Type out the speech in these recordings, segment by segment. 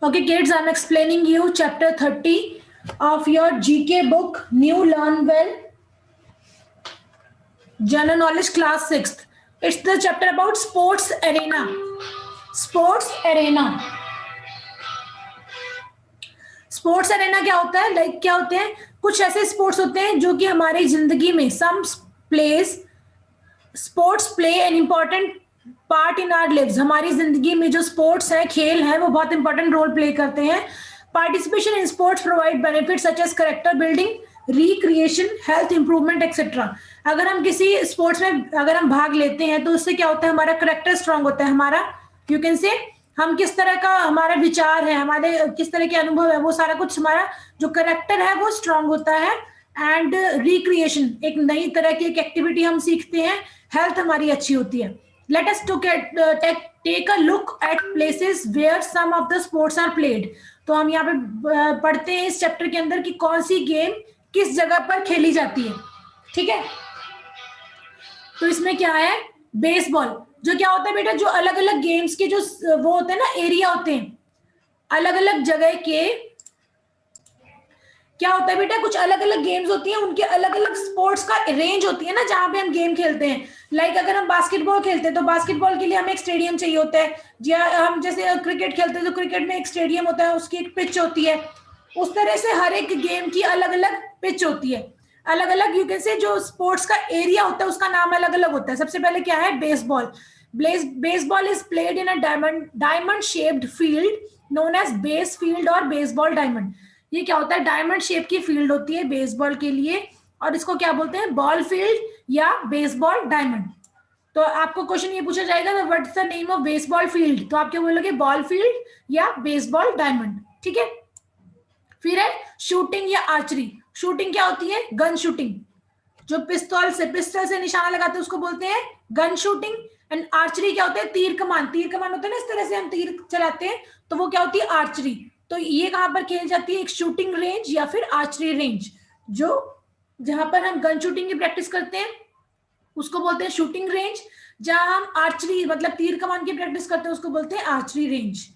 Okay, kids, I'm explaining you chapter 30 of your GK book, New Learn Well, General Knowledge Class 6th. It's the chapter about sports arena. Sports arena. Sports Arena क्या होता है? Like क्या होते हैं? कुछ ऐसे sports होते हैं जो कि हमारी जिंदगी में sports play an important part in our lives. हमारी जिंदगी में जो स्पोर्ट्स है, खेल है, वो बहुत इंपॉर्टेंट रोल प्ले करते हैं. Participation in sports provide benefit such as character building, recreation, health improvement etcetera. अगर हम किसी स्पोर्ट्स में अगर हम भाग लेते हैं तो उससे क्या होता है? हमारा करेक्टर स्ट्रांग होता है. हमारा यू कैन से हम किस तरह का हमारा विचार है, हमारे किस तरह के अनुभव है, वो सारा कुछ हमारा जो करेक्टर है वो स्ट्रांग होता है. एंड रिक्रिएशन, एक नई तरह की एक एक्टिविटी हम सीखते हैं. हेल्थ हमारी अच्छी होती है. Let us take a look at places where some of the sports are played. तो हम यहाँ पे पढ़ते हैं इस चैप्टर के अंदर कि कौन सी गेम किस जगह पर खेली जाती है. ठीक है, तो इसमें क्या है? बेसबॉल. जो क्या होता है बेटा, जो अलग अलग गेम्स के जो वो होते हैं ना, एरिया होते हैं, अलग अलग जगह के क्या होता है बेटा, कुछ अलग अलग गेम्स होती हैं, उनके अलग अलग स्पोर्ट्स का रेंज होती है ना, जहां पे हम गेम खेलते हैं. लाइक अगर हम बास्केटबॉल खेलते हैं तो बास्केटबॉल के लिए हमें एक स्टेडियम चाहिए होता है. या हम जैसे क्रिकेट खेलते हैं तो क्रिकेट में एक स्टेडियम होता है, उसकी एक पिच होती है. उस तरह से हर एक गेम की अलग अलग पिच होती है, अलग अलग. यू कैन से जो स्पोर्ट्स का एरिया होता है उसका नाम अलग अलग होता है. सबसे पहले क्या है? Baseball. Baseball is played in a diamond shaped field known as base field और बेसबॉल डायमंड. ये क्या होता है? डायमंड शेप की फील्ड होती है बेसबॉल के लिए, और इसको क्या बोलते हैं? बॉल फील्ड या बेसबॉल डायमंड. तो आपको क्वेश्चन ये पूछा जाएगा, what is the name of baseball field, तो आप क्या बोलोगे? बॉल फील्ड या बेसबॉल डायमंड. ठीक है. फिर है शूटिंग या आर्चरी. शूटिंग क्या होती है? Gun shooting. जो पिस्तौल से निशाना लगाते हैं उसको बोलते हैं गन शूटिंग. एंड आर्चरी क्या होता है? तीर कमान. तीर कमान होता है ना, इस तरह से हम तीर चलाते हैं, तो वो क्या होती है? आर्चरी. तो ये कहां पर खेली जाती है? एक शूटिंग रेंज या फिर आर्चरी रेंज. जो जहां पर हम गन शूटिंग की प्रैक्टिस करते हैं उसको बोलते हैं शूटिंग रेंज. जहां हम आर्चरी मतलब तीर कमान की प्रैक्टिस करते हैं उसको बोलते हैं आर्चरी रेंज.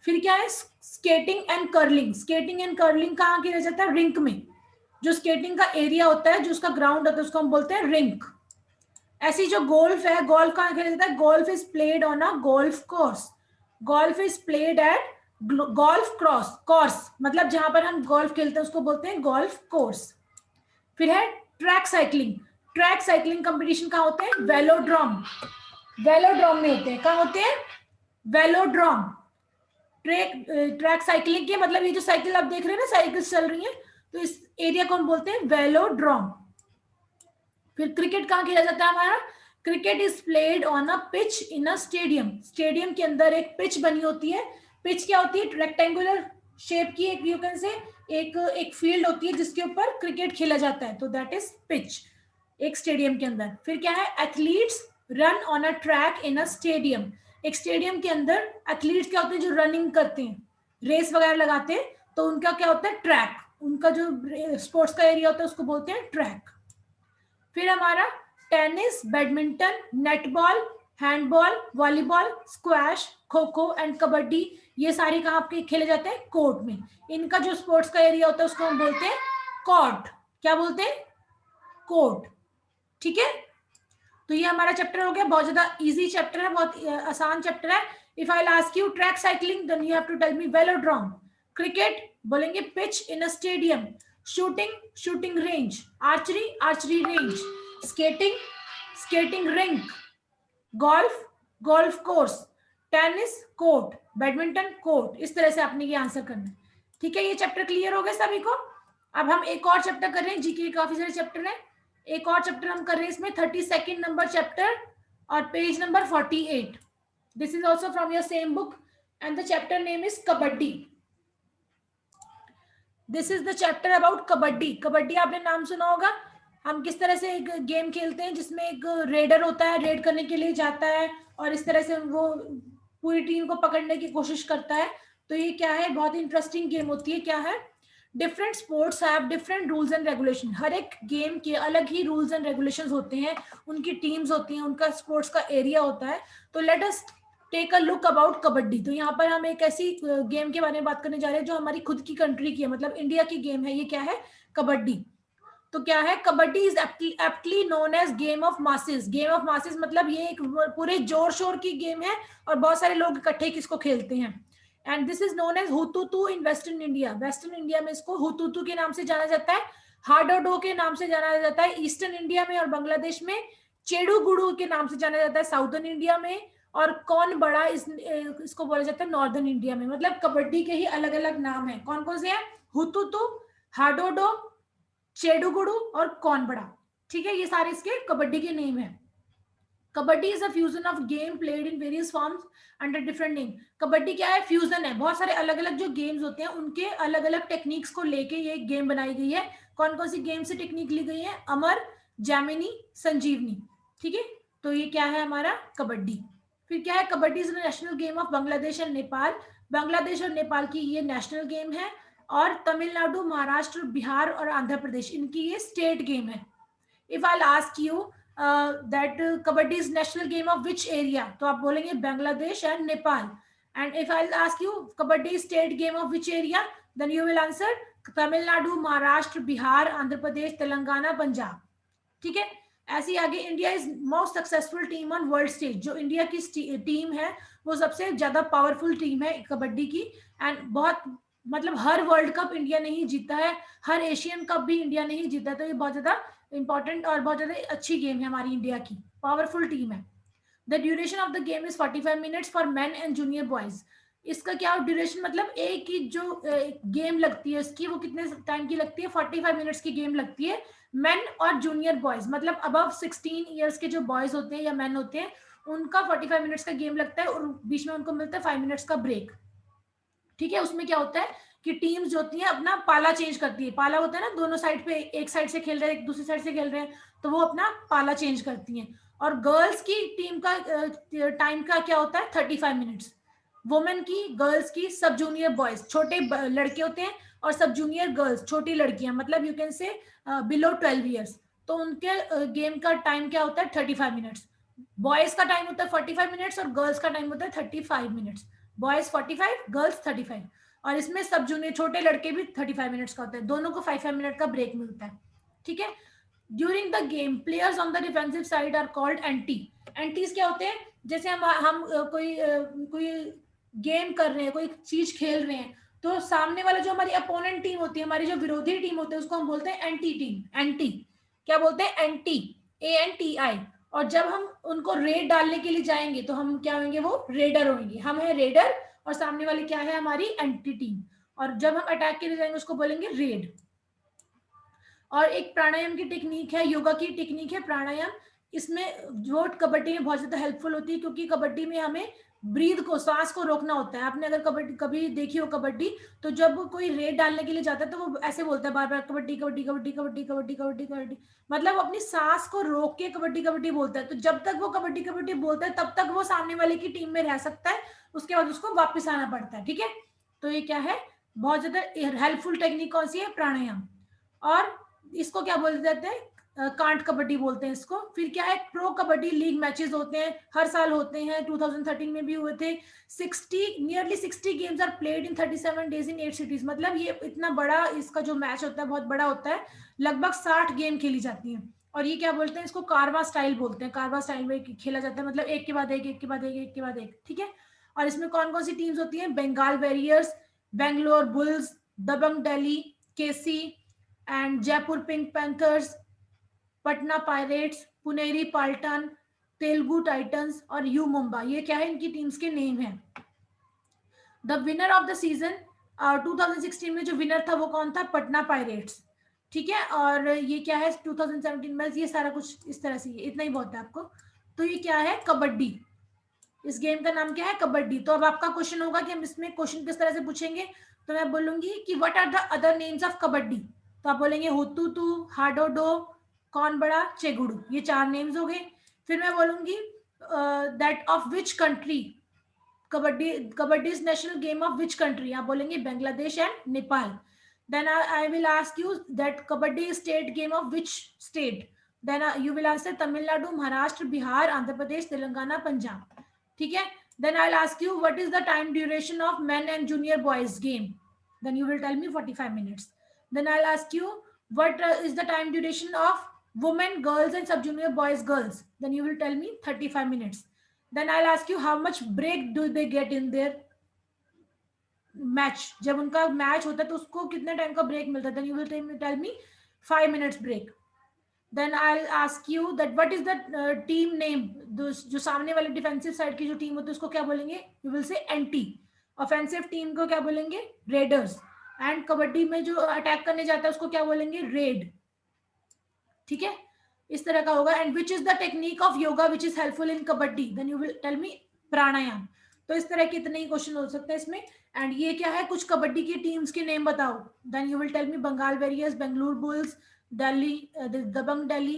फिर क्या है? Skating and curling. Skating and curling कहाँ किया जाता है? रिंक में. जो स्केटिंग का एरिया होता है, जो उसका ग्राउंड होता है, उसको हम बोलते हैं रिंक. ऐसी जो गोल्फ है, गोल्फ कहाँ खेला जाता है? Golf is played on a golf course. Golf is played at golf course, मतलब जहां पर हम गोल्फ खेलते हैं उसको बोलते हैं गोल्फ कोर्स. फिर है track cycling. Track cycling competition कहाँ होते हैं? वेलोड्रोम. वेलोड्रोम में होते हैं. कहाँ होते हैं? वेलोड्रोम. ट्रैक साइकिलिंग के मतलब ये जो साइकिल आप देख रहे हैं ना, साइकिल चल रही है, तो इस एरिया को हम बोलते हैं वेलोड्रोम. फिर क्रिकेट कहाँ खेला जाता है हमारा? Cricket is played on a pitch in a stadium. Stadium के अंदर एक पिच बनी होती है. पिच क्या होती है? रेक्टेंगुलर शेप की एक यू कैन से एक फील्ड होती है जिसके ऊपर क्रिकेट खेला जाता है, तो दैट इज पिच, एक स्टेडियम के अंदर. फिर क्या है? Athletes run on a track in a stadium. एक स्टेडियम के अंदर एथलीट्स क्या होते हैं? जो रनिंग करते हैं, रेस वगैरह लगाते हैं, तो उनका क्या होता है? ट्रैक. उनका जो स्पोर्ट्स का एरिया होता है उसको बोलते हैं ट्रैक. फिर हमारा tennis, badminton, netball, handball, volleyball, squash, kho kho and kabaddi, ये सारी कहाँ पे खेले जाते हैं? कोर्ट में. इनका जो स्पोर्ट्स का एरिया होता है उसको हम बोलते हैं कोर्ट. क्या बोलते हैं? कोर्ट. ठीक है. तो ये हमारा चैप्टर हो गया. बहुत ज्यादा इजी चैप्टर है, बहुत आसान चैप्टर है. If I ask you track cycling, then you have to tell me velodrome. Cricket बोलेंगे pitch in a stadium. Shooting, shooting range. Archery, archery range. Skating, skating rink. Golf, golf course. Tennis, court. Badminton, court. इस तरह से आपने ये answer करना है. ठीक है, ये चैप्टर क्लियर हो गया सभी को. अब हम एक और चैप्टर कर रहे हैं. जीके काफी सारे चैप्टर हैं. एक और चैप्टर हम कर रहे हैं इसमें, 32nd नंबर चैप्टर और page number 48. This is also from your same book and the chapter name is kabaddi. This is the chapter about kabaddi. Kabaddi आपने नाम सुना होगा. हम किस तरह से एक गेम खेलते हैं जिसमें एक रेडर होता है, रेड करने के लिए जाता है और इस तरह से वो पूरी टीम को पकड़ने की कोशिश करता है. तो ये क्या है? बहुत इंटरेस्टिंग गेम होती है. क्या है? Different sports have different rules and regulation. हर एक गेम के अलग ही रूल्स एंड रेगुलेशंस होते हैं, उनकी टीम्स होती हैं, उनका स्पोर्ट्स का एरिया होता है. तो let us take a look about kabaddi. तो यहाँ पर हम एक ऐसी गेम के बारे में बात करने जा रहे हैं जो हमारी खुद की कंट्री की है, मतलब इंडिया की गेम है। ये क्या है? कबड्डी। तो क्या है? Kabaddi is aptly known as game of masses. Game of masses मतलब ये एक पूरे जोर शोर की गेम है और बहुत सारे लोग इकट्ठे किसको खेलते हैं। And this is known as hututu in western India. Western India में इसको हुतुतु के नाम से जाना जाता है, हाडोडो के नाम से जाना जाता है ईस्टर्न इंडिया में और बांग्लादेश में, चेडू गुडू के नाम से जाना जाता है साउथर्न इंडिया में, और कौन बड़ा इसको बोला जाता है नॉर्दर्न इंडिया में। मतलब कबड्डी के ही अलग अलग नाम है। कौन कौन से हैं? हुतुतु, हाडोडो, चेडुगुडू और कौन बड़ा। ठीक है, ये सारे इसके कबड्डी के नेम है। Kabaddi is a fusion of game played in various forms under different name. Kabaddi क्या है? फ्यूजन है, बहुत सारे अलग अलग जो गेम्स होते हैं उनके अलग अलग टेक्निक्स को लेके ये गेम बनाई गई है। कौन कौन सी गेम से टेक्निक ली गई है? अमर, जैमिनी, संजीवनी। ठीक है, तो ये क्या है हमारा कबड्डी। फिर क्या है? Kabaddi is national game of Bangladesh and Nepal. Bangladesh और नेपाल की ये नेशनल गेम है और तमिलनाडु, महाराष्ट्र, बिहार और आंध्र प्रदेश इनकी ये स्टेट गेम है। If I ask you that kabaddi is national game of which area, तो आप बोलेंगे Bangladesh and Nepal. And if I ask you kabaddi state game of which area, then you will answer Tamil Nadu, Maharashtra, Bihar, Andhra Pradesh, Telangana, Punjab. ठीक है, ऐसी आगे India is most successful team on world stage. जो India की team है वो सबसे ज्यादा पावरफुल टीम है कबड्डी की। एंड बहुत मतलब हर वर्ल्ड कप इंडिया ने ही जीता है, हर एशियन कप भी इंडिया ने ही जीता है। तो ये बहुत ज्यादा इंपॉर्टेंट और बहुत ज्यादा अच्छी गेम है हमारी इंडिया की, पावरफुल टीम है। The duration of the game is 45 minutes for main and junior boys. इसका क्या ड्यूरेशन, मतलब एक की जो गेम लगती है उसकी वो कितने टाइम की लगती है? 45 मिनट्स की गेम लगती है। मेन और जूनियर बॉयज मतलब अबव 16 ईयर्स के जो बॉयज होते हैं या मेन होते हैं उनका 45 मिनट्स का गेम लगता है और बीच में उनको मिलता है 5 मिनट्स का ब्रेक। ठीक है, उसमें क्या होता है कि टीम्स जो होती हैं अपना पाला चेंज करती है। पाला होता है ना, दोनों साइड पे, एक साइड से खेल रहे हैं एक दूसरी साइड से खेल रहे हैं, तो वो अपना पाला चेंज करती हैं। और गर्ल्स की टीम का टाइम का क्या होता है? 35 मिनट्स। वुमेन की, गर्ल्स की, सब जूनियर बॉयज छोटे लड़के होते हैं और सब जूनियर गर्ल्स छोटी लड़कियां, मतलब you can say below 12 years, तो उनके गेम का टाइम क्या होता है? 35 मिनट्स। बॉयज का टाइम होता है 45 मिनट्स और गर्ल्स का टाइम होता है 35 मिनट्स। Boys 45, girls 35। और इसमें सब जूनियर छोटे लड़के भी 35 मिनट्स का होता है, दोनों को 5 मिनट का ब्रेक मिलता है। ठीक है, during the game players on the defensive side are called anti. Antis क्या होते हैं? जैसे हम कोई गेम कर रहे हैं, कोई चीज खेल रहे हैं, तो सामने वाला जो हमारी अपोनेंट टीम होती है, हमारी जो विरोधी टीम होती है, उसको हम बोलते हैं एंटी टीम। एंटी क्या बोलते हैं? Anti, ANTI। और जब हम उनको रेड डालने के लिए जाएंगे तो हम क्या होंगे? वो रेडर होंगे। हम है रेडर और सामने वाली क्या है? हमारी एंटी टीम। और जब हम अटैक के लिए जाएंगे उसको बोलेंगे रेड। और एक प्राणायाम की टेक्निक है, योगा की टेक्निक है प्राणायाम। इसमें जो कबड्डी में बहुत ज्यादा हेल्पफुल होती है क्योंकि कबड्डी में हमें ब्रीद को, सांस को रोकना होता है। आपने अगर कबड्डी कभी देखी हो कबड्डी, तो जब कोई रेड डालने के लिए जाता है तो वो ऐसे बोलता है बार बार कबड्डी कबड्डी कबड्डी कबड्डी कबड्डी कबड्डी कबड्डी, मतलब अपनी सांस को रोक के कबड्डी कबड्डी बोलता है। तो जब तक वो कबड्डी कबड्डी बोलता है तब तक वो सामने वाले की टीम में रह सकता है, उसके बाद उसको वापस आना पड़ता है। ठीक है, तो ये क्या है? बहुत ज्यादा हेल्पफुल टेक्निक कौन सी है? प्राणायाम। और इसको क्या बोलते जाते हैं? कांट कबड्डी बोलते हैं इसको। फिर क्या है? प्रो कबड्डी लीग मैचेस होते हैं, हर साल होते हैं। 2013 में भी हुए थे। Nearly 60 games are played in 37 days in 8 cities. मतलब ये इतना बड़ा इसका जो मैच होता है बहुत बड़ा होता है, लगभग 60 गेम खेली जाती है। और ये क्या बोलते हैं? इसको कारवा स्टाइल बोलते हैं। कारवा स्टाइल में खेला जाता है, मतलब एक के बाद एक, एक के बाद एक, एक के बाद एक। ठीक है, और इसमें कौन कौन सी टीम्स होती है? Bengal warriors, Bangalore bulls, Dabang Delhi, KC and Jaipur pink panthers, Patna pirates, Puneri Paltan, Telugu titans और यू मुंबा। ये क्या है? इनकी टीम्स के नेम है। The winner of the season 2016 में जो विनर था वो कौन था? पटना पायरेट्स। ठीक है, और ये क्या है? 2017 में। ये सारा कुछ इस तरह से, इतना ही बहुत है आपको। तो ये क्या है? कबड्डी। इस गेम का नाम क्या है? कबड्डी। तो अब आपका क्वेश्चन होगा कि हम इसमें क्वेश्चन किस तरह से पूछेंगे। तो मैं बोलूंगी कि what are the other names of kabaddi. तो आप बोलेंगे हुतुतु, हाडोडो, कौन बड़ा, चेगुडू। ये 4 नेम्स हो गए। फिर मैं बोलूंगी that of which country kabaddi is national game of which country. आप बोलेंगे Bangladesh and Nepal. Then I will ask you that kabaddi is state game of which state. Then you will answer Tamil Nadu, Maharashtra, Bihar, Andhra Pradesh, Telangana, Punjab. ठीक है, Then I'll ask you what is the time duration of men and junior boys game. Then you will tell me 45 minutes. Then I'll ask you what is the time duration of women, girls and sub junior boys, girls. Then you will tell me 35 minutes. Then I'll ask you how much break do they get in their match. जब उनका match होता है तो उसको कितने time का break मिलता है. Then you will tell me 5 minutes break. Then I ask you that what is the team name. जो सामने वाले डिफेंसिव साइड की जो टीम होती है उसको क्या बोलेंगे. You will say anti. Offensive team को क्या बोलेंगे. रेडर्स. एंड कबड्डी में जो अटैक करने जाता है उसको क्या बोलेंगे. रेड. ठीक है, इस तरह का होगा. And which is the technique of yoga which is helpful in kabaddi. Then you will tell me pranayama. तो इस तरह के इतने ही क्वेश्चन हो सकते हैं इसमें. एंड ये क्या है, कुछ कबड्डी की टीम्स के नेम बताओ. Then you will tell me Bengal warriors, Bengaluru bulls, Delhi Dabang Delhi,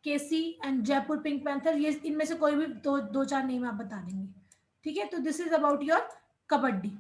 KC and Jaipur pink panther. ये इनमें से कोई भी दो चार नेम आप बता देंगे. ठीक है, तो this is about your kabaddi.